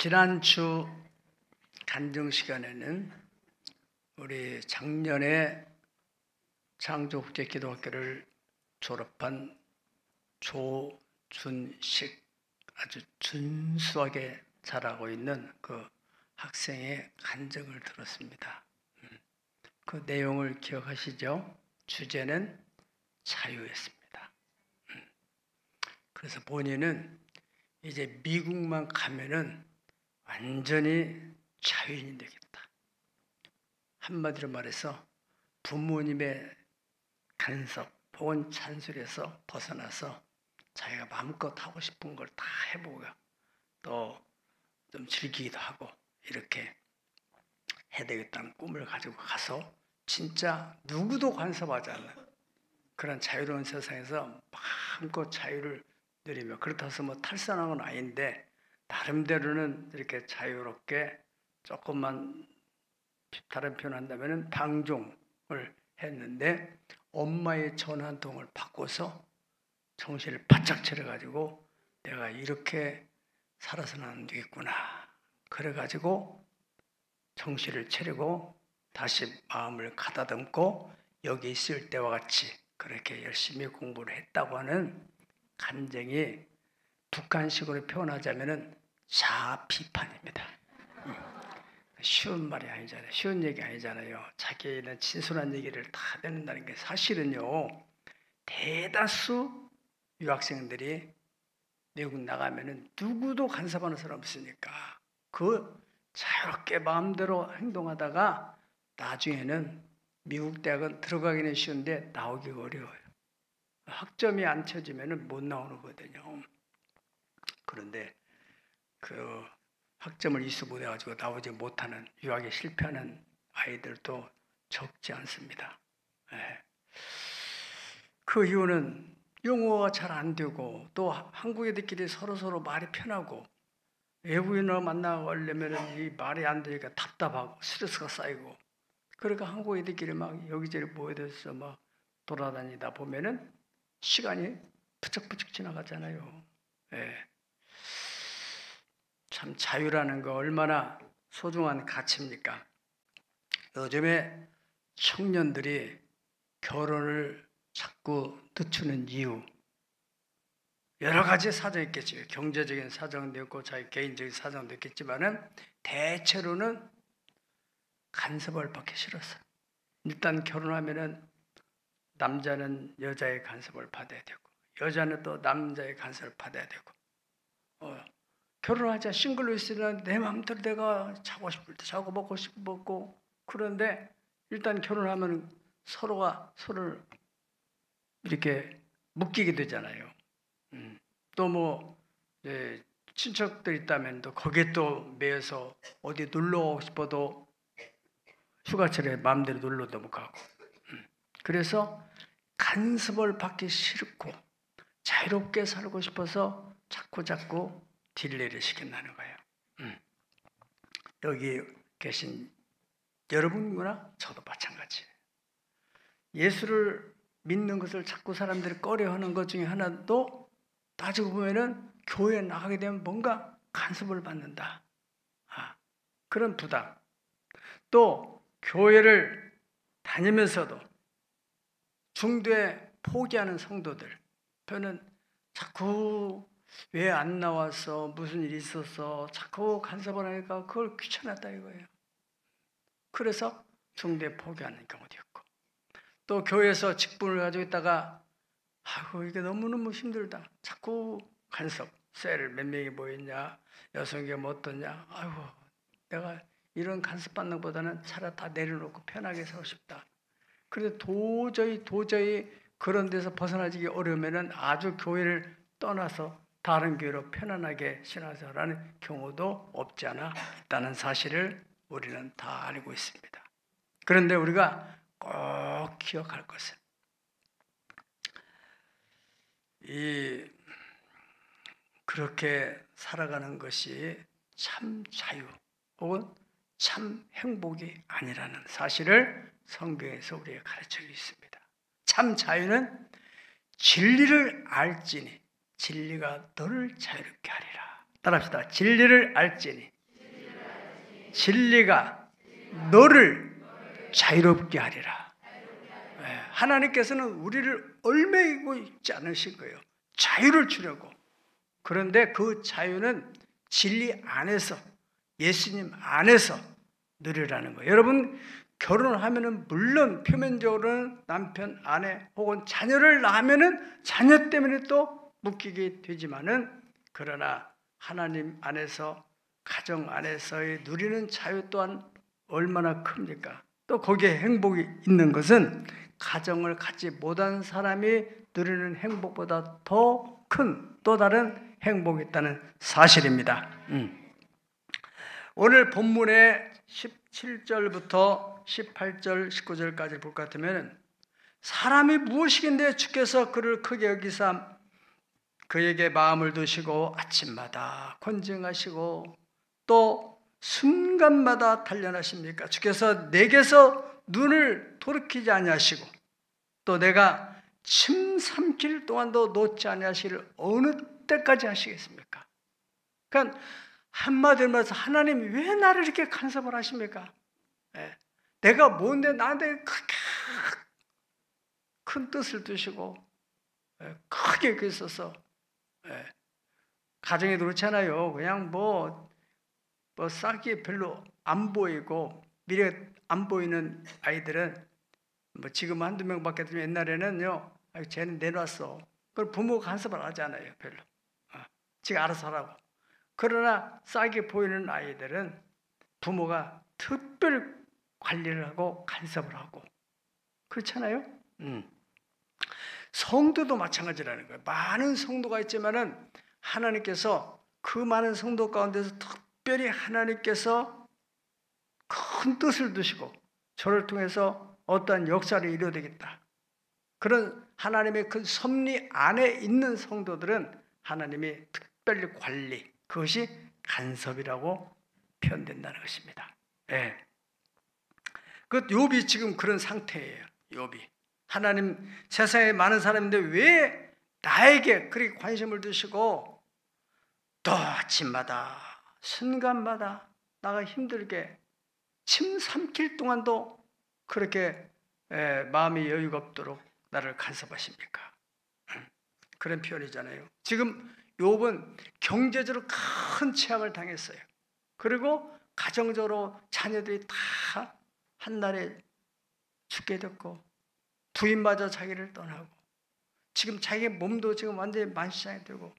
지난주 간증 시간에는 우리 작년에 창조국제기도학교를 졸업한 조준식, 아주 준수하게 자라고 있는 그 학생의 간증을 들었습니다. 그 내용을 기억하시죠? 주제는 자유였습니다. 그래서 본인은 이제 미국만 가면은 완전히 자유인이 되겠다. 한마디로 말해서 부모님의 간섭 혹은 잔소리에서 벗어나서 자기가 마음껏 하고 싶은 걸 다 해보고 또 좀 즐기기도 하고 이렇게 해야 되겠다는 꿈을 가지고 가서 진짜 누구도 간섭하지 않는 그런 자유로운 세상에서 마음껏 자유를 누리며, 그렇다고 해서 뭐 탈선한 건 아닌데 나름대로는 이렇게 자유롭게 조금만 다른 표현 한다면 방종을 했는데, 엄마의 전화 한 통을 받고서 정신을 바짝 차려가지고 내가 이렇게 살아서는 안 되겠구나. 그래가지고 정신을 차리고 다시 마음을 가다듬고 여기 있을 때와 같이 그렇게 열심히 공부를 했다고 하는 간증이 북한식으로 표현하자면 자비판입니다. 쉬운 말이 아니잖아요. 쉬운 얘기 아니잖아요. 자기는 진솔한 얘기를 다 듣는다는 게 사실은요. 대다수 유학생들이 미국 나가면은 누구도 간섭하는 사람 없으니까 그 자유롭게 마음대로 행동하다가 나중에는 미국 대학은 들어가기는 쉬운데 나오기가 어려워요. 학점이 안 쳐지면은 못 나오는 거거든요. 그런데 그 학점을 이수 못해가지고 나오지 못하는, 유학에 실패하는 아이들도 적지 않습니다. 그 이유는 영어가 잘 안 되고 또 한국 애들끼리 서로 말이 편하고 외국인을 만나려면 이 말이 안 되니까 답답하고 스트레스가 쌓이고, 그러니까 한국 애들끼리 막 여기저기 모여들어서 막 돌아다니다 보면은 시간이 부쩍부쩍 지나가잖아요. 참 자유라는 거 얼마나 소중한 가치입니까? 요즘에 청년들이 결혼을 자꾸 늦추는 이유, 여러 가지 사정이 있겠죠. 경제적인 사정도 있고 자기 개인적인 사정도 있겠지만은 대체로는 간섭을 받기 싫어서. 일단 결혼하면은 남자는 여자의 간섭을 받아야 되고 여자는 또 남자의 간섭을 받아야 되고, 결혼하자 싱글로 있으면 내 마음대로 내가 자고 싶을 때 자고 먹고 싶을 때 먹고, 그런데 일단 결혼하면 서로가 서로를 이렇게 묶이게 되잖아요. 또 뭐 친척들 있다면 또 거기에 또 매여서 어디 놀러 가고 싶어도 휴가철에 마음대로 놀러도 못 가고, 그래서 간섭을 받기 싫고 자유롭게 살고 싶어서 자꾸 딜레이를 시킨다는 거예요. 여기 계신 여러분이나 저도 마찬가지예요. 예수를 믿는 것을 자꾸 사람들이 꺼려하는 것 중에 하나도 따지고 보면은 교회에 나가게 되면 뭔가 간섭을 받는다. 그런 부담. 또 교회를 다니면서도 중도에 포기하는 성도들, 저는 자꾸 왜 안 나와서 무슨 일이 있어서 자꾸 간섭을 하니까 그걸 귀찮았다 이거예요. 그래서 중도에 포기하는 경우도 있고, 또 교회에서 직분을 가지고 있다가 아이고 이게 너무너무 힘들다. 자꾸 간섭, 셀을 몇 명이 모였냐, 여성이 뭐 어떠냐, 아이고 내가 이런 간섭받는 것보다는 차라리 다 내려놓고 편하게 살고 싶다. 그런데 도저히 그런 데서 벗어나기 어려우면은 아주 교회를 떠나서 다른 교회로 편안하게 신앙생활하는 경우도 없지 않아 있다는 사실을 우리는 다 알고 있습니다. 그런데 우리가 꼭 기억할 것은 그렇게 살아가는 것이 참 자유 혹은 참 행복이 아니라는 사실을 성경에서 우리에게 가르쳐 있습니다. 참 자유는 진리를 알지니 진리가 너를 자유롭게 하리라. 따라합시다. 진리를 알지니 진리가 너를 자유롭게 하리라. 하나님께서는 우리를 얽매이고 있지 않으신 거예요. 자유를 주려고. 그런데 그 자유는 진리 안에서, 예수님 안에서 누리라는 거예요. 여러분, 결혼하면은 물론 표면적으로는 남편, 아내 혹은 자녀를 낳으면은 자녀 때문에 또 묶이게 되지만은, 그러나 하나님 안에서, 가정 안에서의 누리는 자유 또한 얼마나 큽니까? 또 거기에 행복이 있는 것은 가정을 갖지 못한 사람이 누리는 행복보다 더 큰 또 다른 행복이 있다는 사실입니다. 오늘 본문의 17절부터 18절, 19절까지 볼 것 같으면, 사람이 무엇이긴데 주께서 그를 크게 여기사 그에게 마음을 두시고 아침마다 권징하시고 또 순간마다 단련하십니까? 주께서 내게서 눈을 돌이키지 아니하시고 또 내가 침 삼킬 동안도 놓지 아니하시기를 어느 때까지 하시겠습니까? 그러니까 한마디로 말해서 하나님 왜 나를 이렇게 간섭을 하십니까? 내가 뭔데 나한테 크게 큰 뜻을 두시고 크게 그 있어서 가정에 그렇잖아요. 그냥 뭐 싹이 별로 안 보이고 미래 안 보이는 아이들은 뭐 지금 한두 명밖에 되면 옛날에는요, 쟤는 내놨어. 그걸 부모가 간섭을 하잖아요. 별로. 지가 알아서 하라고. 그러나 싹이 보이는 아이들은 부모가 특별 관리를 하고 간섭을 하고 그렇잖아요. 성도도 마찬가지라는 거예요. 많은 성도가 있지만은 하나님께서 그 많은 성도 가운데서 특별히 하나님께서 큰 뜻을 두시고 저를 통해서 어떠한 역사를 이루어야 되겠다. 그런 하나님의 그 섭리 안에 있는 성도들은 하나님이 특별히 관리, 그것이 간섭이라고 표현된다는 것입니다. 예. 그 욥이 지금 그런 상태예요. 욥이. 하나님 세상에 많은 사람인데 왜 나에게 그렇게 관심을 두시고 또 아침마다 순간마다 나가 힘들게 침 삼킬 동안도 그렇게 마음이 여유가 없도록 나를 간섭하십니까? 그런 표현이잖아요. 지금 욥은 경제적으로 큰 체험을 당했어요. 그리고 가정적으로 자녀들이 다 한날에 죽게 됐고 부인마저 자기를 떠나고 지금 자기 몸도 지금 완전히 만시장이 되고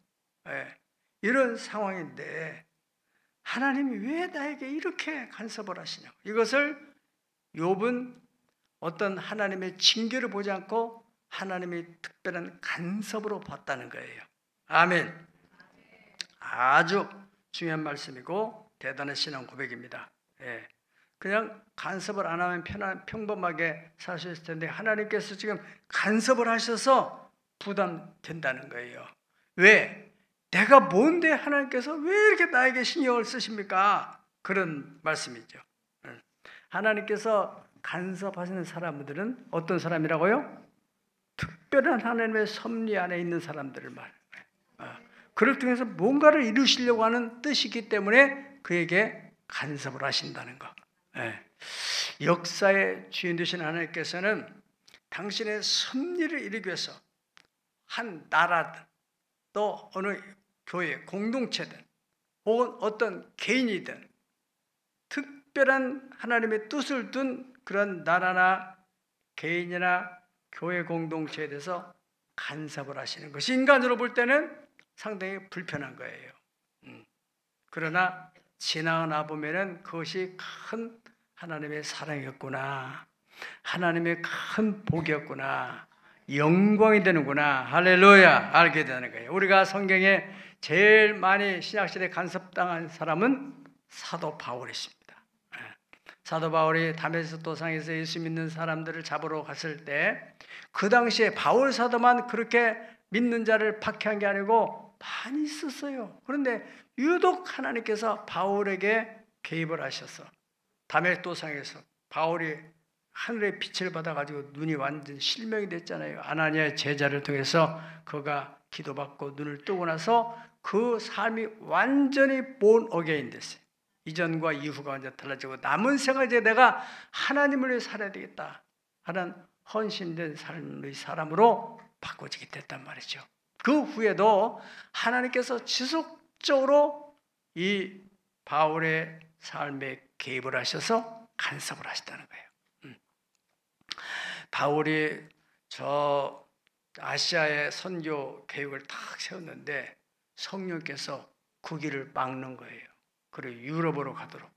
이런 상황인데 하나님이 왜 나에게 이렇게 간섭을 하시냐고. 이것을 욥은 어떤 하나님의 징계를 보지 않고 하나님의 특별한 간섭으로 봤다는 거예요. 아멘. 아주 중요한 말씀이고 대단한 신앙 고백입니다. 그냥 간섭을 안 하면 평범하게 살 수 있을 텐데 하나님께서 지금 간섭을 하셔서 부담된다는 거예요. 왜? 내가 뭔데 하나님께서 왜 이렇게 나에게 신경을 쓰십니까? 그런 말씀이죠. 하나님께서 간섭하시는 사람들은 어떤 사람이라고요? 특별한 하나님의 섭리 안에 있는 사람들을 말해요. 그를 통해서 뭔가를 이루시려고 하는 뜻이기 때문에 그에게 간섭을 하신다는 거. 역사의 주인 되신 하나님께서는 당신의 섭리를 이루기 위해서 한 나라든 또 어느 교회 공동체든 혹은 어떤 개인이든 특별한 하나님의 뜻을 둔 그런 나라나 개인이나 교회 공동체에 대해서 간섭을 하시는 것이 인간으로 볼 때는 상당히 불편한 거예요. 그러나 지나가나 보면은 그것이 큰 하나님의 사랑이었구나, 하나님의 큰 복이었구나, 영광이 되는구나, 할렐루야, 알게 되는 거예요. 우리가 성경에 제일 많이 신약시대에 간섭당한 사람은 사도 바울이십니다. 사도 바울이 다메섹 도상에서 예수 믿는 사람들을 잡으러 갔을 때 그 당시에 바울 사도만 그렇게 믿는 자를 박해한 게 아니고 많이 있었어요. 그런데 유독 하나님께서 바울에게 개입을 하셔서 다메섹 도상에서 바울이 하늘의 빛을 받아가지고 눈이 완전 실명이 됐잖아요. 아나니아의 제자를 통해서 그가 기도받고 눈을 뜨고 나서 그 삶이 완전히 본 어게인 됐어요. 이전과 이후가 완전 달라지고 남은 생활 이제 내가 하나님을 위해 살아야 되겠다 하는 헌신된 삶의 사람으로 바꿔지게 됐단 말이죠. 그 후에도 하나님께서 지속적으로 이 바울의 삶에 개입을 하셔서 간섭을 하셨다는 거예요. 바울이 저 아시아의 선교 계획을 탁 세웠는데 성령께서 그 길을 막는 거예요. 그리고 유럽으로 가도록.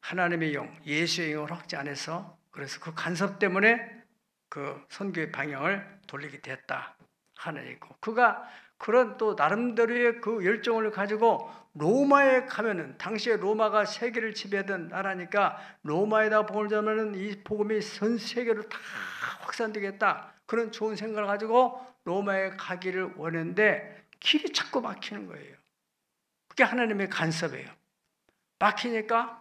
하나님의 영, 예수의 영을 확지 안 해서 그래서 그 간섭 때문에 그 선교의 방향을 돌리게 됐다 하는 있고, 그가 그런 또 나름대로의 그 열정을 가지고 로마에 가면은 당시에 로마가 세계를 지배하던 나라니까 로마에다 복음을 전하면은 이 복음이 전 세계로 다 확산되겠다 그런 좋은 생각을 가지고 로마에 가기를 원했는데 길이 자꾸 막히는 거예요. 그게 하나님의 간섭이에요. 막히니까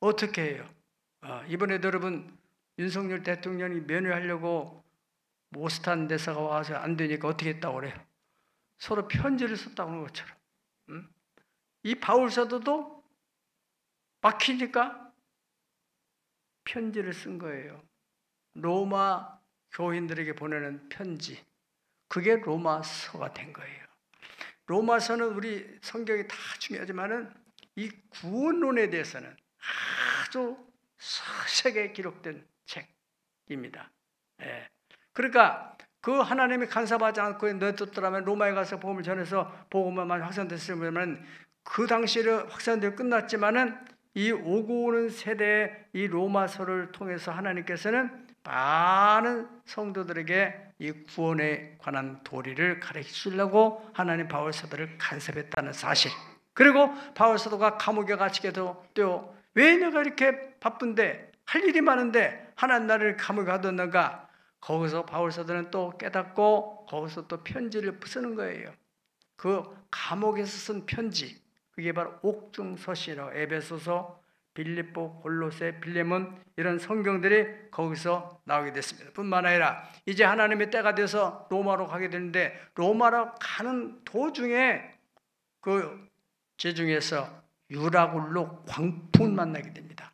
어떻게 해요? 이번에도 여러분 윤석열 대통령이 면회하려고 모스탄 대사가 와서 안 되니까 어떻게 했다고 그래요? 서로 편지를 썼다고 하는 것처럼. 이 바울 사도도 막히니까 편지를 쓴 거예요. 로마 교인들에게 보내는 편지. 그게 로마서가 된 거예요. 로마서는 우리 성경이 다 중요하지만은 이 구원론에 대해서는 아주 세세하게 기록된 책입니다. 그러니까 그 하나님이 간섭하지 않고 놔뒀더라면 로마에 가서 복음을 전해서 복음만 확산됐으면 그 당시에는 확산되어 끝났지만은 이 오고 오는 세대의 이 로마서를 통해서 하나님께서는 많은 성도들에게 이 구원에 관한 도리를 가르치려고 하나님 바울 사도를 간섭했다는 사실. 그리고 바울 사도가 감옥에 갇히게 되어 왜 내가 이렇게 바쁜데 할 일이 많은데 하나님 나를 감옥에 가뒀는가? 거기서 바울 사도는 또 깨닫고 거기서 또 편지를 쓰는 거예요. 그 감옥에서 쓴 편지, 그게 바로 옥중서신이라고 에베소서, 빌립보, 골로새, 빌레몬 이런 성경들이 거기서 나오게 됐습니다. 뿐만 아니라 이제 하나님의 때가 돼서 로마로 가게 되는데 로마로 가는 도중에 그 제중에서 유라굴로 광풍을 만나게 됩니다.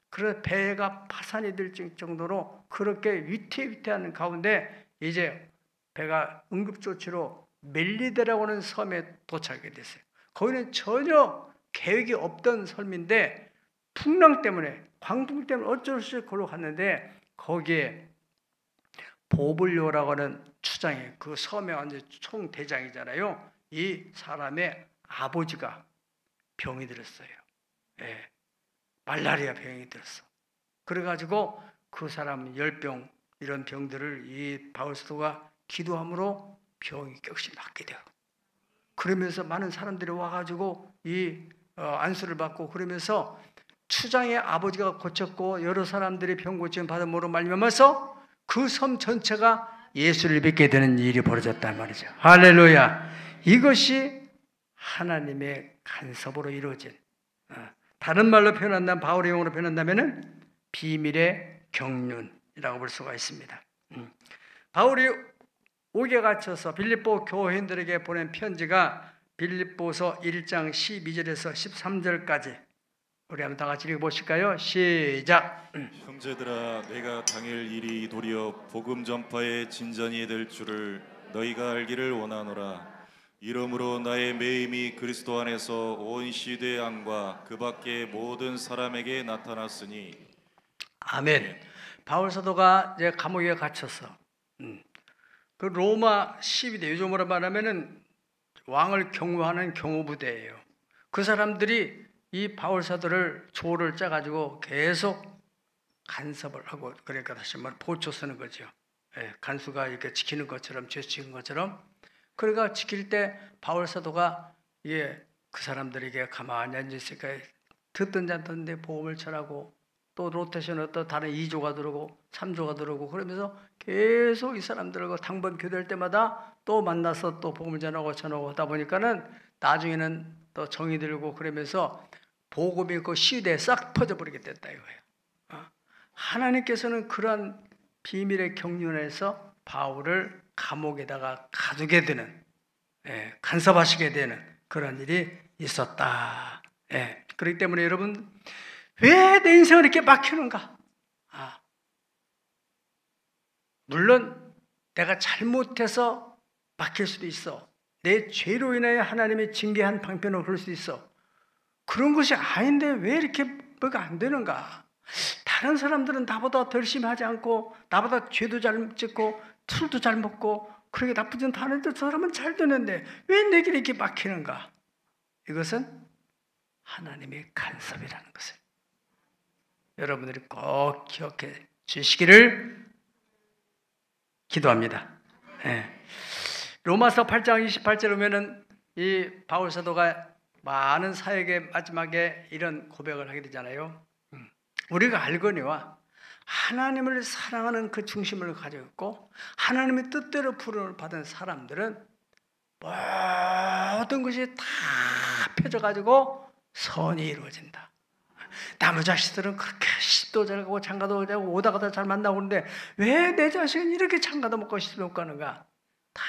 그래서 배가 파산이 될 정도로 그렇게 위태위태하는 가운데 이제 배가 응급조치로 멜리데라고 하는 섬에 도착하게 됐어요. 거기는 전혀 계획이 없던 섬인데 풍랑 때문에, 광풍 때문에 어쩔 수 없이 걸로 갔는데 거기에 보블리오라고 하는 추장이 그 섬의 완전 총대장이잖아요. 이 사람의 아버지가 병이 들었어요. 말라리아 병이 들었어. 그래가지고 그 사람 열병 이런 병들을 이 바울 사도가 기도함으로 병이 격시 낫게 돼요. 그러면서 많은 사람들이 와가지고 이 안수를 받고 그러면서 추장의 아버지가 고쳤고 여러 사람들이 병 고침 받음으로 말미암아서 그 섬 전체가 예수를 믿게 되는 일이 벌어졌단 말이죠. 할렐루야. 이것이 하나님의 간섭으로 이루어진, 다른 말로 표현한다면, 바울의 용어로 표현한다면 비밀의 경륜이라고 볼 수가 있습니다. 바울이 옥에 갇혀서 빌립보 교회인들에게 보낸 편지가 빌립보서 1장 12절에서 13절까지 우리 한번 다 같이 읽어보실까요? 시작. 형제들아, 내가 당일 일이 도리어 복음 전파의 진전이 될 줄을 너희가 알기를 원하노라. 이러므로 나의 매임이 그리스도 안에서 온 시대 안과 그 밖의 모든 사람에게 나타났으니. 아멘. 바울 사도가 이제 감옥에 갇혔어. 그 로마 시위대, 요즘으로 말하면은 왕을 경호하는 경호부대예요. 그 사람들이 이 바울 사도를 조를 짜가지고 계속 간섭을 하고, 그러니까 다시 말 보초 쓰는 거죠. 간수가 이렇게 지키는 것처럼, 죄 지키는 것처럼. 그러니까 지킬 때 바울 사도가 그 사람들에게 가만히 앉아있으니까 듣던 자던데 복음을 전하고 또 로테이션은 또 다른 2조가 들어오고 3조가 들어오고 그러면서 계속 이 사람들과 당번 교대할 때마다 또 만나서 또 복음을 전하고 하다 보니까는 나중에는 또 정이 들고 그러면서 복음이 그 시대에 싹 퍼져버리게 됐다 이거예요. 하나님께서는 그런 비밀의 경륜에서 바울을 감옥에다가 가두게 되는, 간섭하시게 되는 그런 일이 있었다. 예. 그렇기 때문에 여러분, 왜 내 인생을 이렇게 막히는가? 물론 내가 잘못해서 막힐 수도 있어. 내 죄로 인하여 하나님의 징계한 방편으로 그럴 수도 있어. 그런 것이 아닌데 왜 이렇게 뭐가 안 되는가? 다른 사람들은 나보다 더 열심히 하지 않고, 나보다 죄도 잘 짓고 술도 잘 먹고 그렇게 나쁘지 않은데 저 사람은 잘 되는데 왜 내게 이렇게 막히는가? 이것은 하나님의 간섭이라는 것을 여러분들이 꼭 기억해 주시기를 기도합니다. 네. 로마서 8장 28절에 보면은 이 바울 사도가 많은 사역의 마지막에 이런 고백을 하게 되잖아요. 우리가 알거니와 하나님을 사랑하는 그 중심을 가지고 있고 하나님의 뜻대로 부름을 받은 사람들은 모든 것이 다 펴져가지고 선이 이루어진다. 남의 자식들은 그렇게 시도 잘 가고 장가도 가고 오다가다 잘 만나고 그러는데 왜 내 자식은 이렇게 장가도 먹고 시도 못 가는가? 다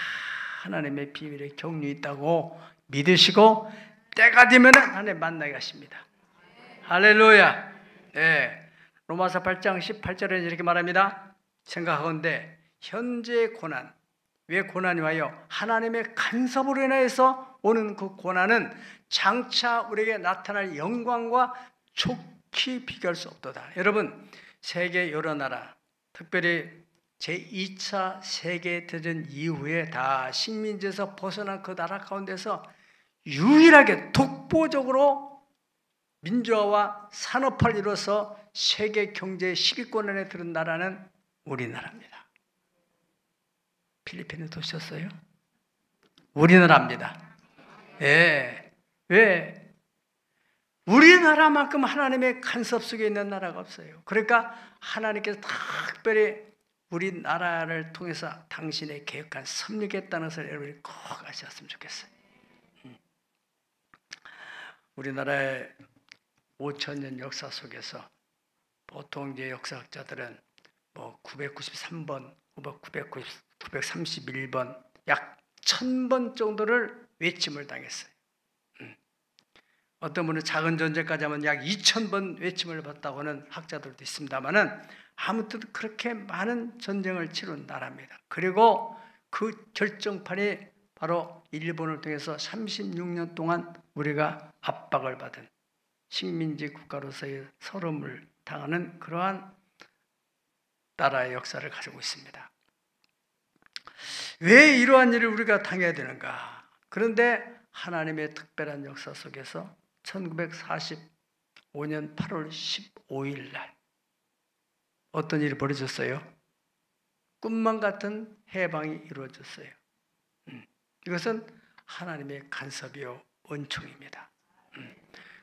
하나님의 비밀에 경륜이 있다고 믿으시고 때가 되면 하나님 만나게 하십니다. 할렐루야. 네. 로마서 8장 18절에는 이렇게 말합니다. 생각하건대 현재의 고난, 왜 고난이 와요? 하나님의 간섭으로 인해서 오는 그 고난은 장차 우리에게 나타날 영광과 좋게 비교할 수 없도다. 여러분, 세계 여러 나라, 특별히 제2차 세계대전 이후에 다 식민지에서 벗어난 그 나라 가운데서 유일하게 독보적으로 민주화와 산업화를 이뤄서 세계 경제의 10위권 안에 들은 나라는 우리나라입니다. 필리핀에 도셨어요? 우리나라입니다. 예. 왜? 우리나라만큼 하나님의 간섭 속에 있는 나라가 없어요. 그러니까 하나님께서 특별히 우리나라를 통해서 당신의 계획한 섭리겠다는 것을 여러분이 꼭 아셨으면 좋겠어요. 우리나라의 5,000년 역사 속에서 보통 이제 역사학자들은 뭐 993번, 931번, 약 1000번 정도를 외침을 당했어요. 어떤 분은 작은 전쟁까지 하면 약 2000번 외침을 받았다고 하는 학자들도 있습니다만은 아무튼 그렇게 많은 전쟁을 치룬 나라입니다. 그리고 그 결정판이 바로 일본을 통해서 36년 동안 우리가 압박을 받은 식민지 국가로서의 서름을 당하는 그러한 나라의 역사를 가지고 있습니다. 왜 이러한 일을 우리가 당해야 되는가? 그런데 하나님의 특별한 역사 속에서 1945년 8월 15일 날 어떤 일이 벌어졌어요? 꿈만 같은 해방이 이루어졌어요. 이것은 하나님의 간섭이요 은총입니다.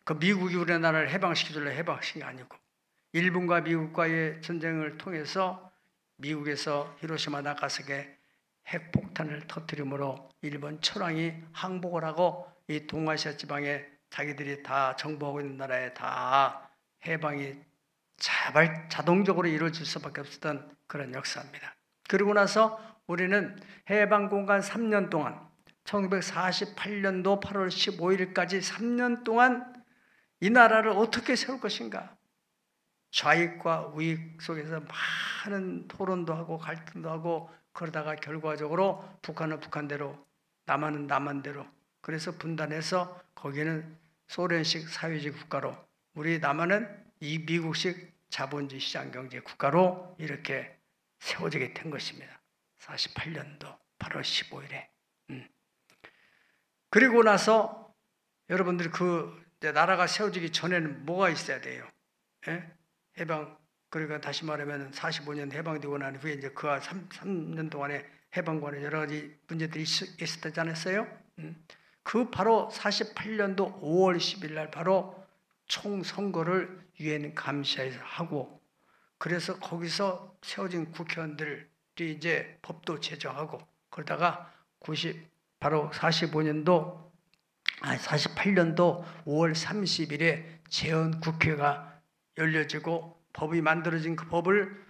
그 미국이 우리나라를 해방시켜줄래 해방시킨 게 아니고 일본과 미국과의 전쟁을 통해서 미국에서 히로시마 나가사키에 핵폭탄을 터뜨림으로 일본 천황이 항복을 하고 이 동아시아 지방에 자기들이 다 정복하고 있는 나라에 다 해방이 자동적으로 이루어질 수밖에 없었던 그런 역사입니다. 그리고 나서 우리는 해방 공간 3년 동안 1948년도 8월 15일까지 3년 동안 이 나라를 어떻게 세울 것인가? 좌익과 우익 속에서 많은 토론도 하고 갈등도 하고 그러다가 결과적으로 북한은 북한대로 남한은 남한대로 그래서 분단해서 거기는 소련식 사회주의 국가로 우리 남한은 이 미국식 자본주의 시장경제 국가로 이렇게 세워지게 된 것입니다. 48년도 8월 15일에. 그리고 나서 여러분들이 그 나라가 세워지기 전에는 뭐가 있어야 돼요? 예? 해방, 그러니까 다시 말하면 45년 해방되고 난 후에 이제 그와 3년 동안에 해방과는 여러 가지 문제들이 있었지 않았어요? 그 바로 48년도 5월 10일 날 바로 총선거를 유엔 감시회에서 하고 그래서 거기서 세워진 국회의원들이 이제 법도 제정하고 그러다가 바로 48년도 5월 30일에 재헌국회가 열려지고 법이 만들어진 그 법을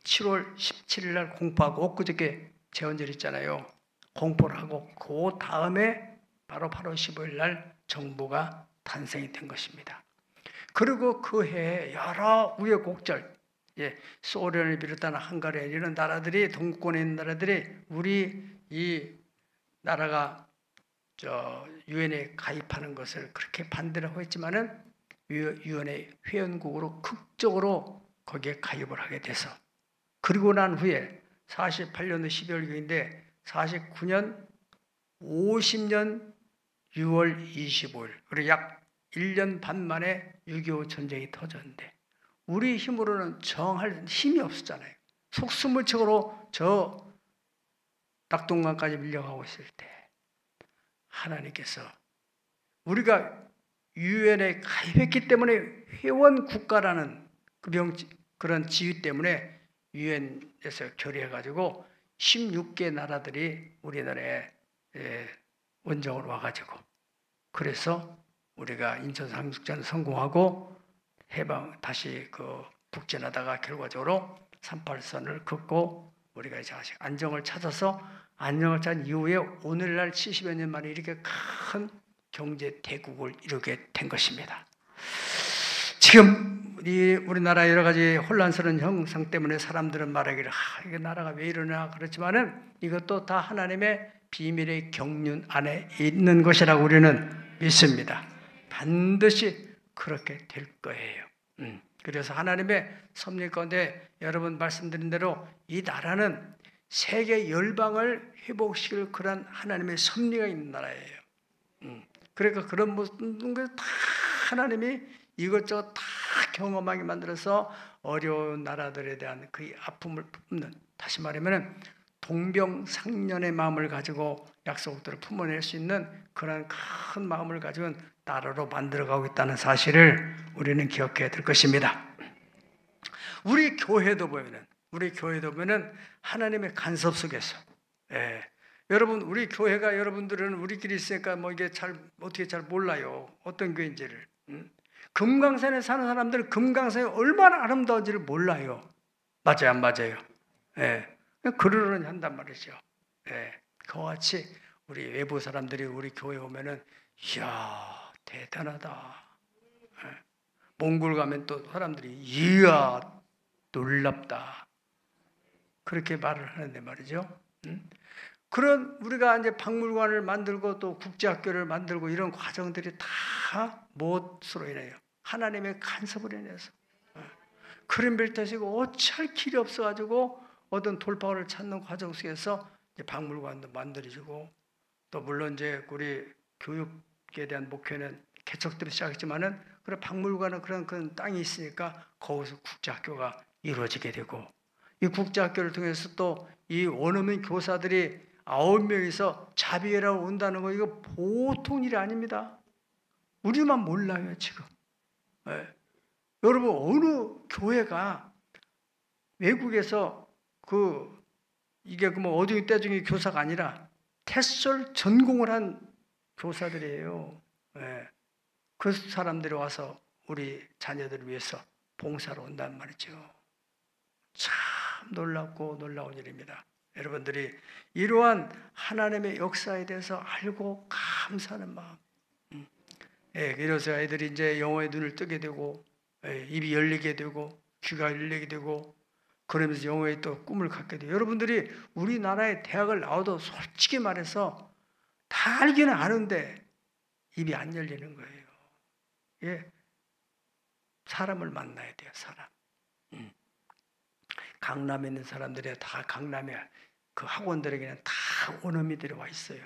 7월 17일 날 공포하고 엊그저께 재헌절 있잖아요. 공포를 하고 그 다음에 바로 8월 15일 날 정부가 탄생이 된 것입니다. 그리고 그 해에 여러 우여곡절, 소련을 비롯한 헝가리 이런 나라들이, 동구권에 있는 나라들이 우리 이 나라가 유엔에 가입하는 것을 그렇게 반대를 하고 했지만은 유엔의 회원국으로 극적으로 거기에 가입을 하게 돼서, 그리고 난 후에 48년도 12월경인데 49년 50년 6월 25일, 그리고 약 1년 반 만에 6.25 전쟁이 터졌는데 우리 힘으로는 정할 힘이 없었잖아요. 속수무책으로 저 낙동강까지 밀려가고 있을 때 하나님께서 우리가 유엔에 가입했기 때문에 회원 국가라는 그런 지위 때문에 유엔에서 결의해가지고 16개 나라들이 우리나라에 원정으로 와가지고, 그래서 우리가 인천 상륙전 성공하고 해방 다시 북진하다가 결과적으로 38선을 긋고 우리가 이제 안정을 찾아서, 안정을 찾은 이후에 오늘날 70여 년 만에 이렇게 큰 경제 대국을 이루게 된 것입니다. 지금 우리나라 여러 가지 혼란스러운 형상 때문에 사람들은 말하기를 이게 나라가 왜 이러나 그렇지만은 이것도 다 하나님의 비밀의 경륜 안에 있는 것이라고 우리는 믿습니다. 반드시 그렇게 될 거예요. 그래서 하나님의 섭리 가운데 여러분 말씀드린 대로 이 나라는 세계 열방을 회복시킬 그런 하나님의 섭리가 있는 나라예요. 그러니까 그런 모든 걸 다 하나님이 이것저것 다 경험하게 만들어서 어려운 나라들에 대한 그 아픔을 품는, 다시 말하면 동병상련의 마음을 가지고 약속들을 품어낼 수 있는 그런 큰 마음을 가지고 나라로 만들어가고 있다는 사실을 우리는 기억해야 될 것입니다. 우리 교회도 보면은 하나님의 간섭 속에서, 여러분 우리 교회가, 여러분들은 우리끼리 있으니까 이게 어떻게 잘 몰라요. 어떤 교회인지를. 금강산에 사는 사람들은 금강산이 얼마나 아름다운지를 몰라요. 맞아요, 안 맞아요? 그러려니 한단 말이죠. 그와 같이 우리 외부 사람들이 우리 교회 오면은 이야 대단하다. 몽골 가면 또 사람들이 이야 놀랍다. 그렇게 말을 하는데 말이죠. 그런 우리가 이제 박물관을 만들고 또 국제학교를 만들고 이런 과정들이 다 무엇으로 인해요? 하나님의 간섭을 인해서. 크림빌트시고 어찌할 길이 없어가지고 어떤 돌파구를 찾는 과정 속에서 이제 박물관도 만들어지고, 또 물론 이제 우리 교육에 대한 목표는 개척들이 시작했지만은 그런 박물관은 그런 땅이 있으니까 거기서 국제학교가 이루어지게 되고, 이 국제학교를 통해서 또 이 원어민 교사들이 9명이서 자비회라고 온다는 거, 이거 보통 일이 아닙니다. 우리만 몰라요 지금. 여러분 어느 교회가 외국에서 이게 어중이 떼중이 교사가 아니라 태설 전공을 한 교사들이에요. 그 사람들이 와서 우리 자녀들을 위해서 봉사로 온단 말이죠. 참 놀랍고 놀라운 일입니다. 여러분들이 이러한 하나님의 역사에 대해서 알고 감사하는 마음. 그래서 아이들이 이제 영어의 눈을 뜨게 되고, 입이 열리게 되고, 귀가 열리게 되고, 그러면서 영어에 또 꿈을 갖게 돼요. 여러분들이 우리나라의 대학을 나와도 솔직히 말해서 다 알기는 아는데 입이 안 열리는 거예요. 사람을 만나야 돼요, 사람. 강남에 있는 사람들이 다 강남에 그 학원들에게는 다 원어민들이 와 있어요.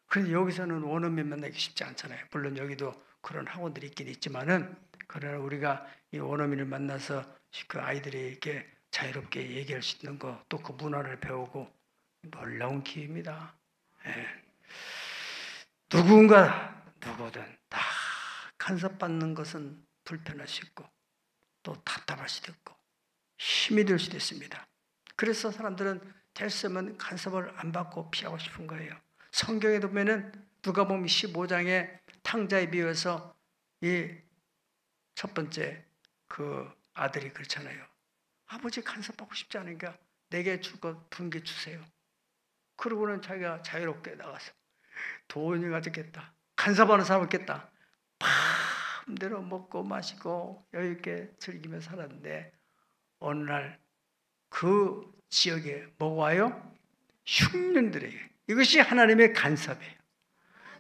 그런데 여기서는 원어민 만나기 쉽지 않잖아요. 물론 여기도 그런 학원들이 있긴 있지만은, 그러나 우리가 이 원어민을 만나서 그 아이들에게 자유롭게 얘기할 수 있는 거, 또 그 문화를 배우고 놀라운 기회입니다. 누구든 다 간섭받는 것은 불편할 수 있고 또 답답할 수도 있고 힘이 들 수도 있습니다. 그래서 사람들은 될 수 있으면 간섭을 안 받고 피하고 싶은 거예요. 성경에 보면은 누가복음 15장에 탕자에 비유해서 이 첫 번째 그 아들이 그렇잖아요. 아버지 간섭받고 싶지 않으니까 내게 줄 것 분개 주세요. 그러고는 자기가 자유롭게 나가서 돈이 가졌겠다. 간섭하는 사람 없겠다. 마음대로 먹고 마시고 여유 있게 즐기며 살았는데 어느 날 그 지역에 뭐가 와요? 흉년들에게. 이것이 하나님의 간섭이에요.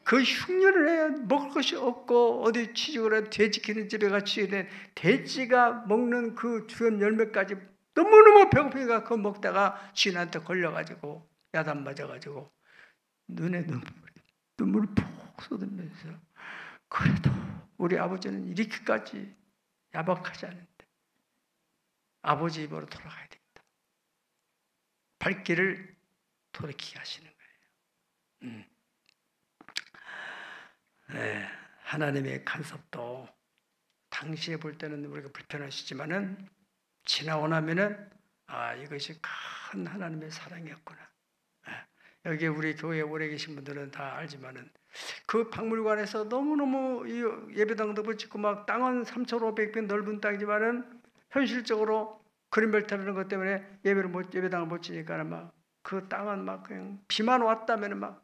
그 흉년을 해야 먹을 것이 없고 어디 취직을 해도 돼지 기는 집에 같이 된 돼지가 먹는 그 주염 열매까지 너무너무 배고프니까 그거 먹다가 주인한테 걸려가지고 야단 맞아가지고 눈에 눈물을 푹 쏟으면서 그래도 우리 아버지는 이렇게까지 야박하지 않은데 아버지 입으로 돌아가야 된다. 발길을 돌이키게 하시는 거예요. 네, 하나님의 간섭도 당시에 볼 때는 우리가 불편하시지만은 지나고 나면은 이것이 큰 하나님의 사랑이었구나. 여기 우리 교회에 오래 계신 분들은 다 알지만은 그 박물관에서 너무너무 예배당도 짓고 막 땅은 3,500평 넓은 땅이지만은 현실적으로 그림벨 타는 것 때문에 예배당을 못 지니까 막 그 땅은 막 그냥 비만 왔다면 막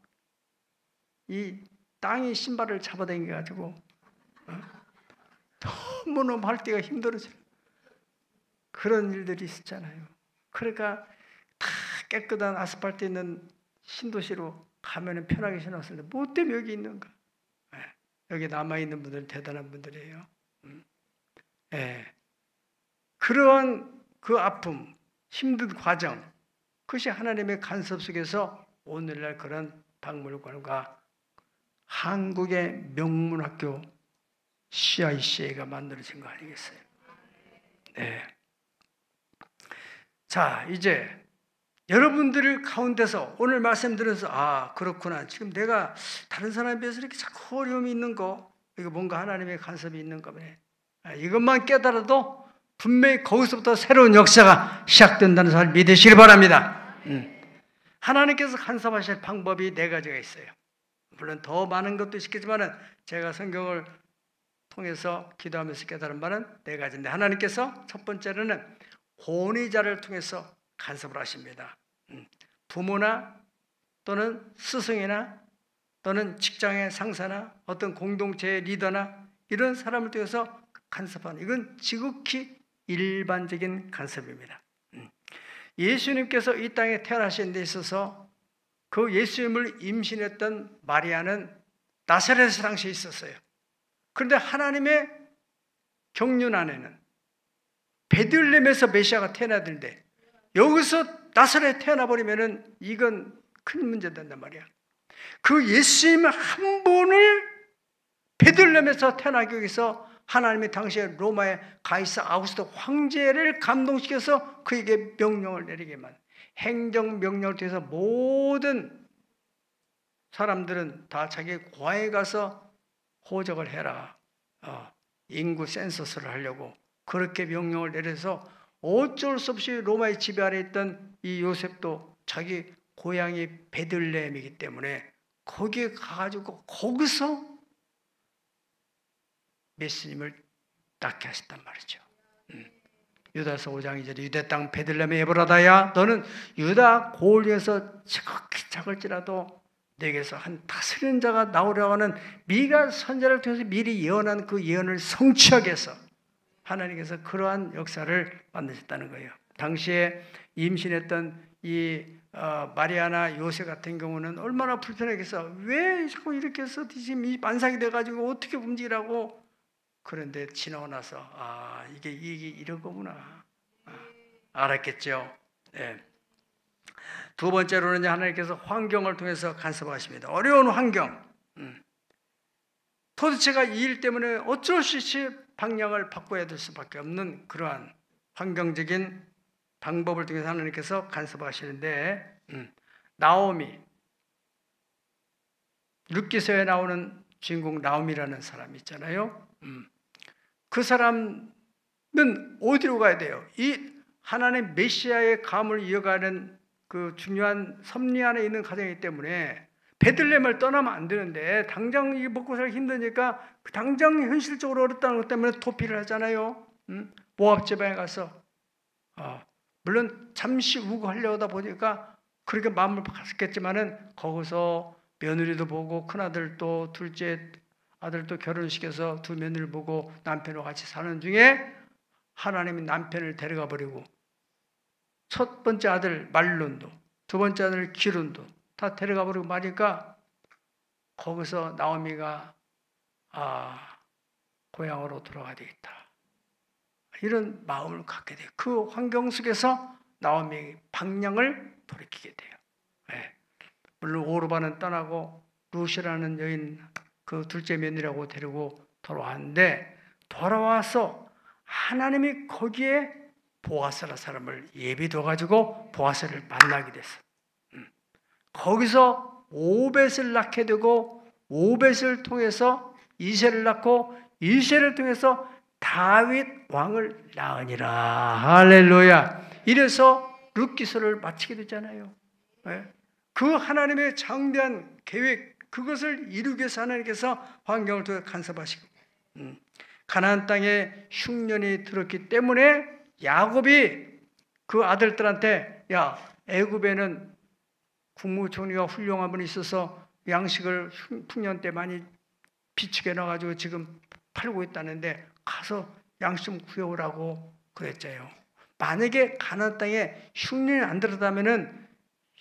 이 땅이 신발을 잡아당겨 가지고 너무너무 할 때가 힘들어져. 그런 일들이 있었잖아요. 그러니까 다 깨끗한 아스팔트 있는 신도시로 가면은 편하게 신었는데 뭐 때문에 여기 있는가? 여기 남아 있는 분들은 대단한 분들이에요. 그러한 그 아픔, 힘든 과정, 그것이 하나님의 간섭 속에서 오늘날 그런 박물관과 한국의 명문학교 CICA가 만들어진 거 아니겠어요? 네. 자, 이제 여러분들 가운데서 오늘 말씀드려서 그렇구나. 지금 내가 다른 사람에 비해서 이렇게 자꾸 어려움이 있는 거, 이거 뭔가 하나님의 간섭이 있는 거네. 이것만 깨달아도 분명히 거기서부터 새로운 역사가 시작된다는 사실 믿으시기 바랍니다. 하나님께서 간섭하실 방법이 4가지가 있어요. 물론 더 많은 것도 있겠지만 제가 성경을 통해서 기도하면서 깨달은 바는 4가지인데 하나님께서 첫 번째로는 권위자를 통해서 간섭을 하십니다. 부모나 또는 스승이나 또는 직장의 상사나 어떤 공동체의 리더나 이런 사람을 통해서 간섭하는, 이건 지극히 일반적인 간섭입니다. 예수님께서 이 땅에 태어나신 데 있어서 그 예수님을 임신했던 마리아는 나사렛에 당시에 있었어요. 그런데 하나님의 경륜 안에는 베들레헴에서 메시아가 태어나야 되는데 여기서 나사렛에 태어나버리면 이건 큰 문제 된단 말이야. 그 예수님 한 분을 베들레헴에서 태어나기 위해서 하나님이 당시에 로마의 가이사 아우구스토 황제를 감동시켜서 그에게 명령을 내리게만, 행정명령을 통해서 모든 사람들은 다 자기 고향에 가서 호적을 해라. 인구 센서스를 하려고 그렇게 명령을 내려서 어쩔 수 없이 로마의 지배 아래 있던 이 요셉도 자기 고향이 베들레헴이기 때문에 거기에 가가지고 거기서 메시님을 낳게 하셨단 말이죠. 유다서 5장 2절에 유대 땅 베들레헴의 에브라다야 너는 유다 고을에서 지극히 작을지라도 내게서 한 다스리는 자가 나오려고 하는 미가 선자를 통해서 미리 예언한 그 예언을 성취하게 해서 하나님께서 그러한 역사를 만드셨다는 거예요. 당시에 임신했던 이 마리아나 요셉 같은 경우는 얼마나 불편하겠어. 왜 자꾸 이렇게 해서 지금 이 만삭이 돼가지고 어떻게 움직이라고. 그런데 지나고 나서 이게 이런 거구나 알았겠죠. 네. 두 번째로는 하나님께서 환경을 통해서 간섭하십니다. 어려운 환경. 도대체가 이 일 때문에 어쩔 수 없이 방향을 바꿔야 될 수밖에 없는 그러한 환경적인 방법을 통해서 하나님께서 간섭하시는데 나오미, 룻기서에 나오는 주인공 나오미라는 사람이 있잖아요. 그 사람은 어디로 가야 돼요? 이 하나님 메시아의 감을 이어가는 그 중요한 섭리 안에 있는 가정이기 때문에 베들레헴을 떠나면 안 되는데 당장 이 먹고 살기 힘드니까 당장 현실적으로 어렵다는 것 때문에 도피를 하잖아요. 모압 지방에 가서 물론 잠시 우고하려고 하다 보니까 그렇게 마음을 바꿨겠지만은 거기서 며느리도 보고 큰아들도 둘째 아들도 결혼시켜서 두 며느리를 보고 남편과 같이 사는 중에 하나님이 남편을 데려가 버리고 첫 번째 아들 말론도 두 번째 아들 기론도 다 데려가 버리고 말니까 거기서 나오미가 고향으로 돌아가야 되겠다. 이런 마음을 갖게 돼요. 그 환경 속에서 나오미 방향을 돌이키게 돼요. 네. 물론 오르바는 떠나고 루시라는 여인 그 둘째 며느리라고 데리고 돌아왔는데 돌아와서 하나님이 거기에 보아스라 사람을 예비둬가지고 보아스를 만나게 됐어. 거기서 오벳을 낳게 되고 오벳을 통해서 이새를 낳고 이새를 통해서 다윗 왕을 낳으니라. 할렐루야. 이래서 룻기서를 마치게 됐잖아요. 그 하나님의 장대한 계획 그것을 이루기 위해서 하나님께서 환경을 통해 간섭하시고 가나안 땅에 흉년이 들었기 때문에 야곱이 그 아들들한테 야 애굽에는 국무총리가 훌륭한 분이 있어서 양식을 풍년 때 많이 비축해 놔가지고 지금 팔고 있다는데 가서 양식 좀 구해오라고 그랬잖아요. 만약에 가나안 땅에 흉년이 안 들었다면은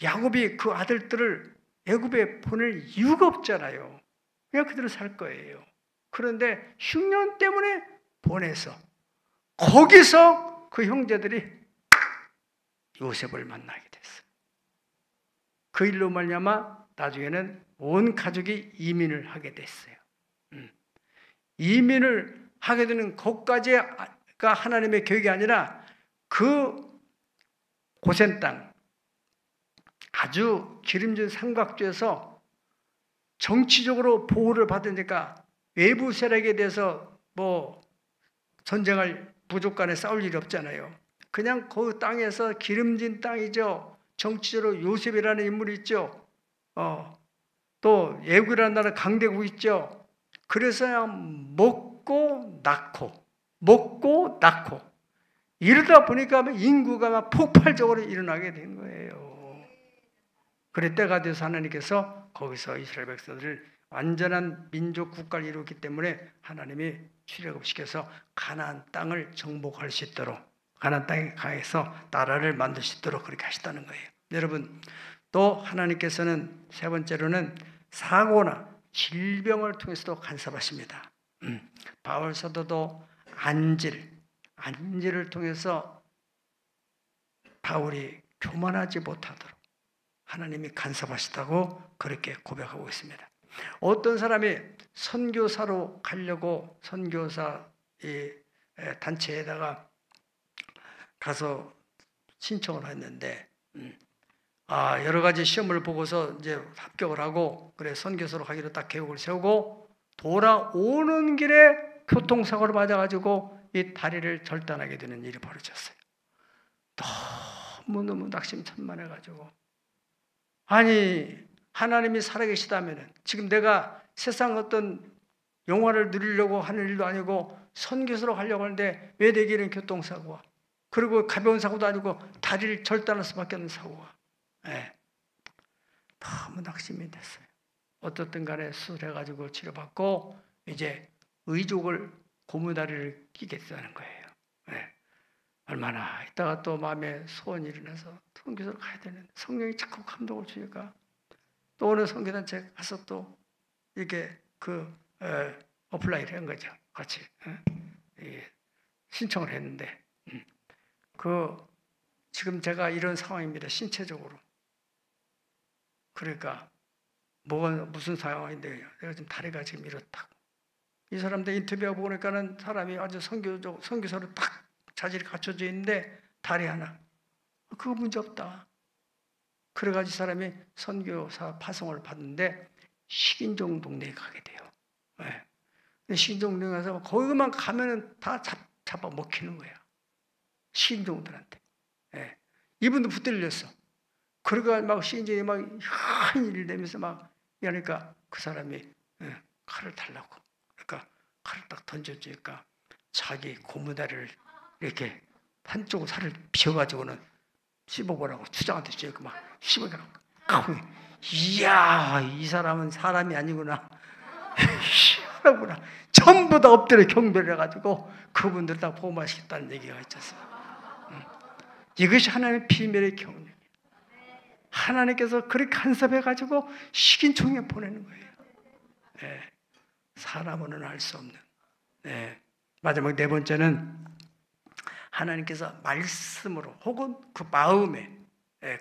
야곱이 그 아들들을 애굽에 보낼 이유가 없잖아요. 그냥 그대로 살 거예요. 그런데 흉년 때문에 보내서 거기서 그 형제들이 요셉을 만나게 됐어요. 그 일로 말미암아 나중에는 온 가족이 이민을 하게 됐어요. 이민을 하게 되는 것까지가 하나님의 계획이 아니라 그 고센 땅 아주 기름진 삼각주에서 정치적으로 보호를 받으니까 외부 세력에 대해서 뭐 전쟁할 부족 간에 싸울 일이 없잖아요. 그냥 그 땅에서 기름진 땅이죠. 정치적으로 요셉이라는 인물이 있죠. 또 애국이라는 나라 강대국 있죠. 그래서 그냥 먹고 낳고 이러다 보니까 인구가 막 폭발적으로 일어나게 된 거예요. 그래 때가 돼서 하나님께서 거기서 이스라엘 백성들을 완전한 민족 국가를 이루었기 때문에 하나님이 출애굽시켜서 가나안 땅을 정복할 수 있도록 가나안 땅에 가서 나라를 만들 수 있도록 그렇게 하셨다는 거예요. 여러분 또 하나님께서는 세 번째로는 사고나 질병을 통해서도 간섭하십니다. 바울 사도도 안질을 통해서 바울이 교만하지 못하도록 하나님이 간섭하시다고 그렇게 고백하고 있습니다. 어떤 사람이 선교사로 가려고 선교사 단체에다가 가서 신청을 했는데 여러 가지 시험을 보고서 이제 합격을 하고 그래 선교사로 가기로 딱 계획을 세우고 돌아오는 길에 교통사고를 맞아가지고 이 다리를 절단하게 되는 일이 벌어졌어요. 너무 낙심천만해가지고 아니 하나님이 살아계시다면 지금 내가 세상 어떤 영화를 누리려고 하는 일도 아니고 선교사로 가려고 하는데 왜 내게 이런 교통사고가 그리고 가벼운 사고도 아니고 다리를 절단할 수밖에 없는 사고가 너무 낙심이 됐어요. 어떻든 간에 수술해가지고 치료받고 이제 의족을 고무다리를 끼게 됐다는 거예요. 얼마나 있다가 또 마음에 소원이 일어나서 선교사로 가야 되는데 성령이 자꾸 감동을 주니까 또 어느 선교단체 가서 또 이렇게 어플라이를 한 거죠. 같이 신청을 했는데 지금 제가 이런 상황입니다. 신체적으로. 그러니까 무슨 상황인데 내가 지금 다리가 지금 이렇다고. 이 사람들 인터뷰하고 보니까는 사람이 아주 선교사로 딱 자질이 갖춰져 있는데 다리 하나. 그거 문제 없다. 그래가지고 사람이 선교사 파송을 받는데 식인종 동네에 가게 돼요. 식인종 동네에 가서 거기만 가면은 다 잡아 먹히는 거야. 식인종들한테. 이분도 붙들렸어. 그러니까 막 식인종이 막 큰 일을 내면서 막 이러니까 그 사람이 칼을 달라고. 그러니까 칼을 딱 던져주니까 자기 고무다리를 이렇게 한쪽으로 살을 비워가지고는 씹어보라고 추장한테 쥐고 막 씹어가지고 이야 이 사람은 사람이 아니구나. 하라구나. 전부 다 엎드려 경배를 해가지고 그분들 다 복음하시겠다는 얘기가 있었어요. 이것이 하나님의 비밀의 경륜이에요. 하나님께서 그렇게 간섭해가지고 식인종에 보내는 거예요. 네. 사람으로는 알 수 없는. 네. 마지막 네 번째는 하나님께서 말씀으로 혹은 그 마음에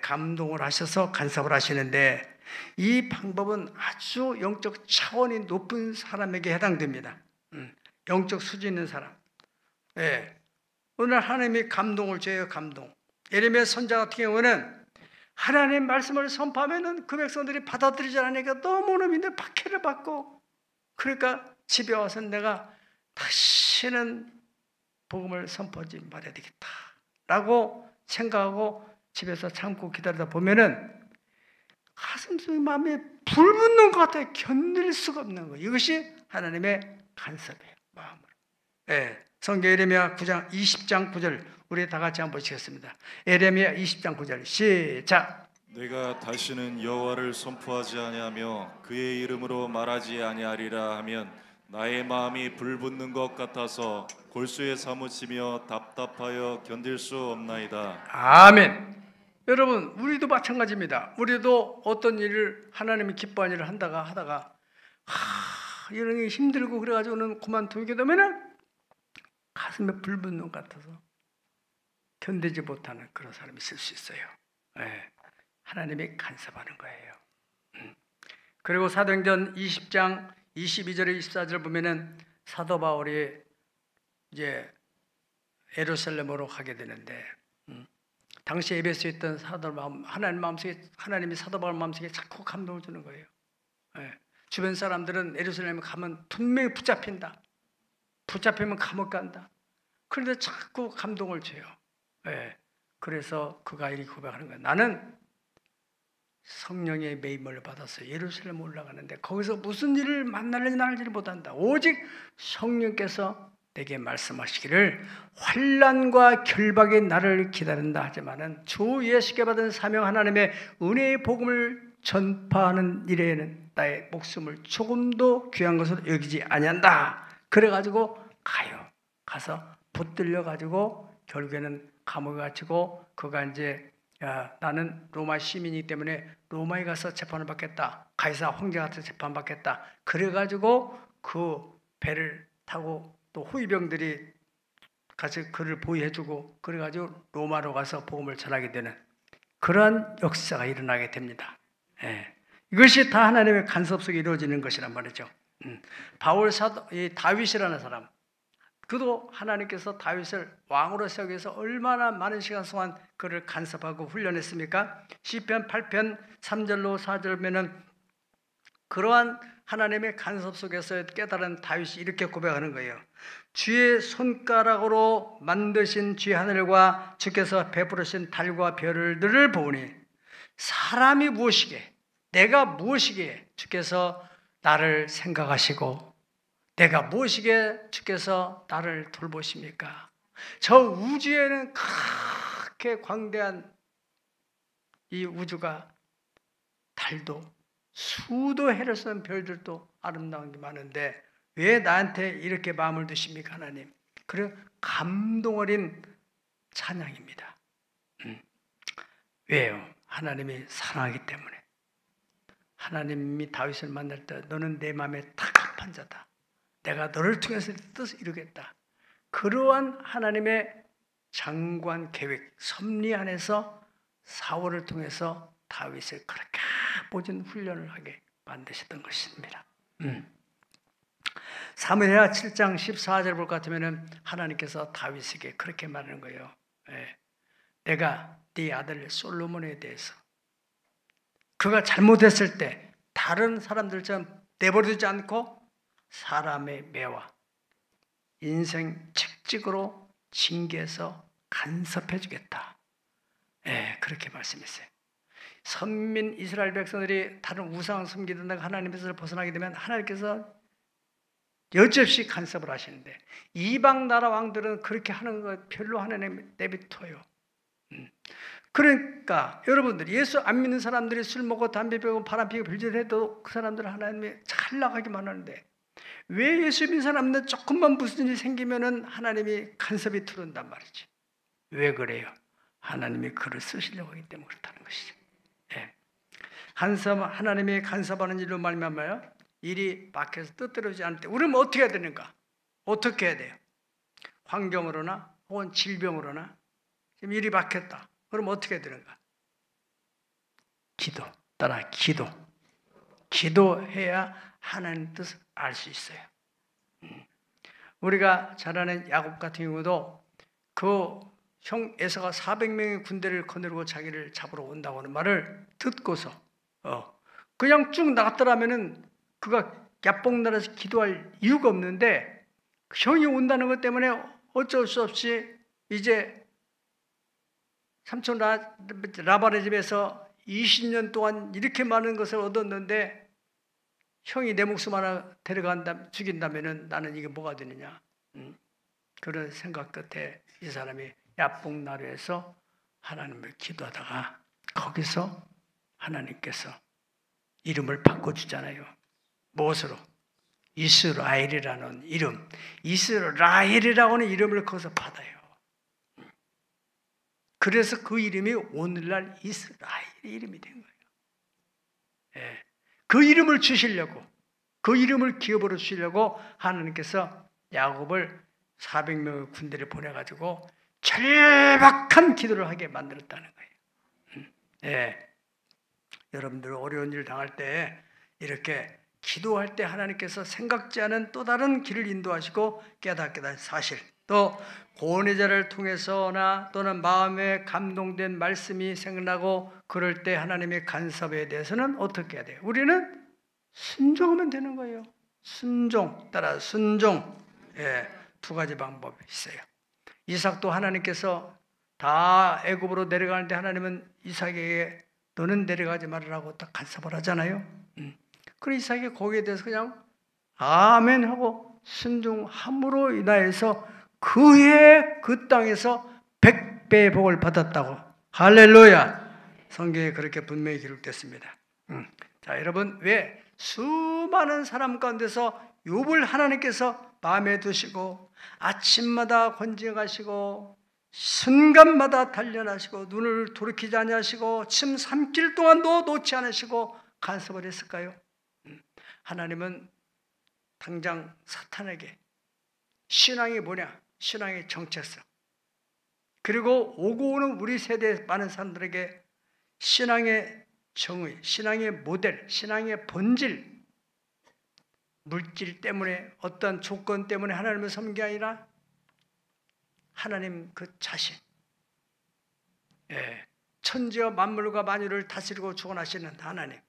감동을 하셔서 간섭을 하시는데, 이 방법은 아주 영적 차원이 높은 사람에게 해당됩니다. 영적 수준 있는 사람. 네. 오늘 하나님이 감동을 줘요. 감동. 예레미야 선지자 같은 경우는 하나님의 말씀을 선포하면은 그 백성들이 받아들이지 않으니까 너무너무 힘든 박해를 받고, 그러니까 집에 와서 내가 다시는 복음을 선포하지 말아야 되겠다 라고 생각하고 집에서 참고 기다리다 보면은 가슴속에 마음에 불 붙는 것 같아요. 견딜 수가 없는 거예요. 이것이 하나님의 간섭이에요. 마음으로. 네. 성경 예레미야 9장 20장 9절 우리 다 같이 한번 보시겠습니다. 예레미야 20장 9절 시작. 내가 다시는 여호와를 선포하지 아니하며 그의 이름으로 말하지 아니하리라 하면 나의 마음이 불붙는 것 같아서 골수에 사무치며 답답하여 견딜 수 없나이다. 아멘. 여러분, 우리도 마찬가지입니다. 우리도 어떤 일을 하나님이 기뻐하는 일을 하다가 이런 게 힘들고 그래가지고는 그만두게 되면은 가슴에 불 붙는 것 같아서 견디지 못하는 그런 사람이 있을 수 있어요. 네. 하나님이 간섭하는 거예요. 그리고 사도행전 20장 22절에 24절 보면은 사도 바울이 이제 예루살렘으로 가게 되는데, 당시 에베소에 있던 사도 마음, 하나님이 사도 바울 마음속에 자꾸 감동을 주는 거예요. 네. 주변 사람들은 예루살렘에 가면 분명히 붙잡힌다. 붙잡히면 감옥 간다. 그런데 자꾸 감동을 줘요. 네. 그래서 그가 이렇게 고백하는 거예요. 나는 성령의 매임을 받아서 예루살렘 올라가는데 거기서 무슨 일을 만날지 알지를 못한다. 오직 성령께서 내게 말씀하시기를 환난과 결박이 나를 기다린다 하지만은 주 예수께 받은 사명 하나님의 은혜의 복음을 전파하는 일에는 나의 목숨을 조금도 귀한 것으로 여기지 아니한다. 그래가지고 가서 붙들려 가지고 결국에는 감옥에 갇히고, 그가 이제 나는 로마 시민이기 때문에 로마에 가서 재판을 받겠다. 가이사 황제 같은 재판 받겠다. 그래가지고 그 배를 타고 또 호위병들이 같이 그를 보호해주고, 그래가지고 로마로 가서 복음을 전하게 되는 그러한 역사가 일어나게 됩니다. 예. 이것이 다 하나님의 간섭 속에 이루어지는 것이란 말이죠. 바울 사도, 이 다윗이라는 사람, 그도 하나님께서 다윗을 왕으로 세우기 위해서 얼마나 많은 시간 동안 그를 간섭하고 훈련했습니까? 시편 8편 3절로 4절 보면은 그러한 하나님의 간섭 속에서 깨달은 다윗이 이렇게 고백하는 거예요. 주의 손가락으로 만드신 주의 하늘과 주께서 베푸르신 달과 별들을 보니 사람이 무엇이게, 내가 무엇이게 주께서 나를 생각하시고 내가 무엇이게 주께서 나를 돌보십니까? 저 우주에는 그렇게 광대한 이 우주가, 달도 수도 해를 쓰는 별들도 아름다운 게 많은데 왜 나한테 이렇게 마음을 두십니까 하나님? 그래 감동 어린 찬양입니다. 왜요? 하나님이 사랑하기 때문에. 하나님이 다윗을 만날 때 너는 내 마음에 탁합한 자다. 내가 너를 통해서 뜻을 이루겠다. 그러한 하나님의 장관 계획, 섭리 안에서 사울을 통해서 다윗을 그렇게 모진 훈련을 하게 만드셨던 것입니다. 사무엘하 7장 14절 볼 것 같으면 하나님께서 다윗에게 그렇게 말하는 거예요. 내가 네 아들 솔로몬에 대해서 그가 잘못했을 때 다른 사람들처럼 내버려두지 않고 사람의 매와 인생 책찍으로 징계해서 간섭해 주겠다. 그렇게 말씀했어요. 선민 이스라엘 백성들이 다른 우상 섬기던 하나님에서 벗어나게 되면 하나님께서 여지없이 간섭을 하시는데 이방 나라 왕들은 그렇게 하는 거 별로 하나님 내비둬요. 그러니까 여러분들 예수 안 믿는 사람들이 술 먹고 담배 피우고 바람 피우고 별짓 해도 그 사람들은 하나님이 잘 나가기만 하는데 왜 예수 믿는 사람들 조금만 무슨 일이 생기면은 하나님이 간섭이 들어온단 말이지. 왜 그래요? 하나님이 그를 쓰시려고 하기 때문에 그렇다는 것이죠. 예. 하나님이 간섭하는 일로 말미암아요. 일이 밖에서 뜻대로지 않을 때 우리는 어떻게 해야 되는가? 어떻게 해야 돼요? 환경으로나 혹은 질병으로나 지금 일이 막혔다. 그럼 어떻게 해야 되는가? 기도. 따라 기도. 기도해야 하나님 뜻을 알 수 있어요. 우리가 잘 아는 야곱 같은 경우도 그 형 에서가 400명의 군대를 거느리고 자기를 잡으러 온다고 하는 말을 듣고서 그냥 쭉 나갔더라면은 그가 야복 나라에서 기도할 이유가 없는데 형이 온다는 것 때문에 어쩔 수 없이 이제 삼촌 라반의 집에서 20년 동안 이렇게 많은 것을 얻었는데 형이 내 목숨 하나 죽인다면은 나는 이게 뭐가 되느냐. 그런 생각 끝에 이 사람이 야복나루에서 하나님을 기도하다가 거기서 하나님께서 이름을 바꿔주잖아요. 무엇으로? 이스라엘이라는 이름. 이스라엘이라고 하는 이름을 거기서 받아요. 그래서 그 이름이 오늘날 이스라엘의 이름이 된 거예요. 예. 그 이름을 주시려고, 그 이름을 기업으로 주시려고 하나님께서 야곱을 400명의 군대를 보내가지고 절박한 기도를 하게 만들었다는 거예요. 예. 여러분들 어려운 일을 당할 때 이렇게 기도할 때 하나님께서 생각지 않은 또 다른 길을 인도하시고 깨닫게 된 사실, 또 고온의 자를 통해서나 또는 마음에 감동된 말씀이 생각나고 그럴 때 하나님의 간섭에 대해서는 어떻게 해야 돼요? 우리는 순종하면 되는 거예요. 순종, 따라 순종. 예, 두 가지 방법이 있어요. 이삭도 하나님께서 다 애굽으로 내려가는데 하나님은 이삭에게 너는 내려가지 말으라고 딱 간섭을 하잖아요. 그래서 이삭이 거기에 대해서 그냥 아멘 하고 순종함으로 인하여서 그의 그 땅에서 100배의 복을 받았다고. 할렐루야. 성경에 그렇게 분명히 기록됐습니다. 자, 여러분, 왜 수많은 사람 가운데서 욥을 하나님께서 마음에 두시고 아침마다 권징하시고 순간마다 단련하시고 눈을 돌이키지 아니하시고 침 삼킬 동안도 놓지 않으시고 간섭을 했을까요? 하나님은 당장 사탄에게 신앙이 뭐냐? 신앙의 정체성, 그리고 오고 오는 우리 세대 많은 사람들에게 신앙의 정의, 신앙의 모델, 신앙의 본질, 물질 때문에 어떤 조건 때문에 하나님을 섬기는 게 아니라 하나님 그 자신, 천지와 만물과 만유를 다스리고 주관하시는 하나님.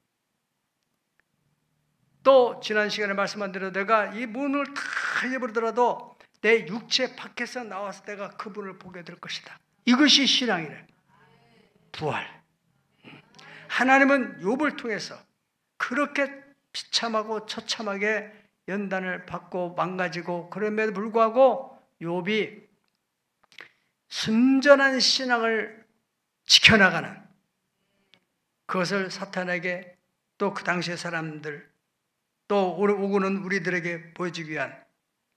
또 지난 시간에 말씀한 대로 내가 이 문을 다 열어버리더라도 내 육체 밖에서 나와서 내가 그분을 보게 될 것이다. 이것이 신앙이래. 부활. 하나님은 욥을 통해서 그렇게 비참하고 처참하게 연단을 받고 망가지고 그럼에도 불구하고 욥이 순전한 신앙을 지켜나가는, 그것을 사탄에게 또 그 당시의 사람들 또 오고는 우리들에게 보여주기 위한,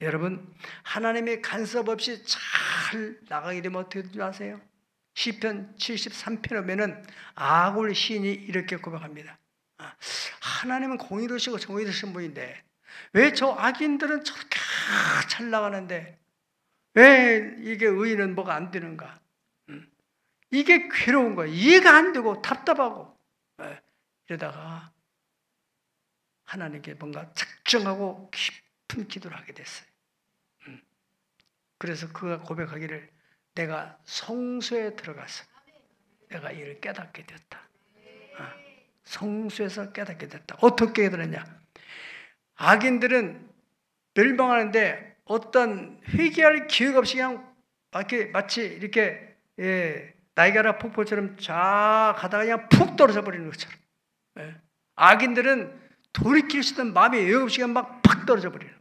여러분 하나님의 간섭 없이 잘 나가게 되면 어떻게 되는지 아세요? 시편 73편에 보면은 아굴 시인이 이렇게 고백합니다. 하나님은 공의로우시고 정의로우신 분인데 왜 저 악인들은 저렇게 잘 나가는데 왜 이게 의인은 뭐가 안 되는가? 이게 괴로운 거예요. 이해가 안 되고 답답하고 이러다가 하나님께 뭔가 작정하고 깊은 기도를 하게 됐어요. 그래서 그가 고백하기를 내가 성소에 들어가서 내가 이를 깨닫게 됐다. 성소에서 깨닫게 됐다. 어떻게 깨달았냐? 악인들은 멸망하는데 어떤 회개할 기회가 없이 그냥 마치 이렇게 나이가라 폭포처럼 쫙 가다가 그냥 푹 떨어져 버리는 것처럼, 악인들은 돌이킬 수 있는 마음이 여유 없이 그냥 막 팍 떨어져 버리는.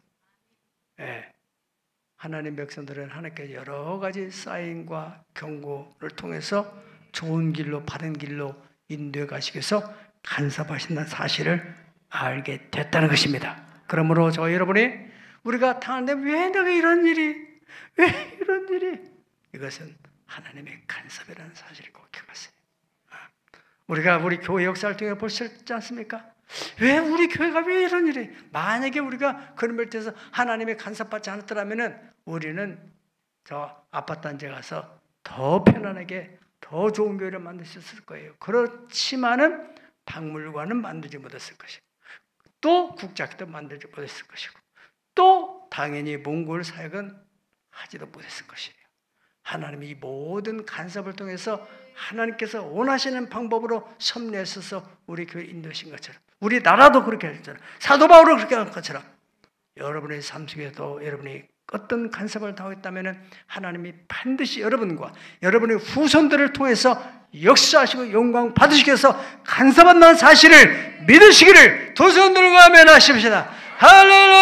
하나님 백성들은 하나님께 여러 가지 사인과 경고를 통해서 좋은 길로, 바른 길로 인도해 가시기 위해서 간섭하신다는 사실을 알게 됐다는 것입니다. 그러므로 저 여러분이 우리가 당하는데 왜 내가 이런 일이 이것은 하나님의 간섭이라는 사실을 꼭 기억하세요. 우리가 우리 교회 역사를 통해 볼 수 있지 않습니까? 왜 우리 교회가 왜 이런 일이? 만약에 우리가 그런 멸태에서 하나님의 간섭받지 않았더라면은 우리는 저 아파트 단지에 가서 더 편안하게 더 좋은 교회를 만들 수 있을 거예요. 그렇지만은 박물관은 만들지 못했을 것이고, 또 국작도 만들지 못했을 것이고, 또 당연히 몽골 사역은 하지도 못했을 것이에요. 하나님이 이 모든 간섭을 통해서 하나님께서 원하시는 방법으로 섭리하셔서 우리 교회 인도하신 것처럼, 우리 나라도 그렇게 했잖아요. 사도 바울은 그렇게 한 것처럼 여러분의 삶 속에도 여러분이 어떤 간섭을 당했다면 하나님이 반드시 여러분과 여러분의 후손들을 통해서 역사하시고 영광 받으시기 위해서 간섭한다는 사실을 믿으시기를 두 손 들고 아멘 하십시다. 할렐루야.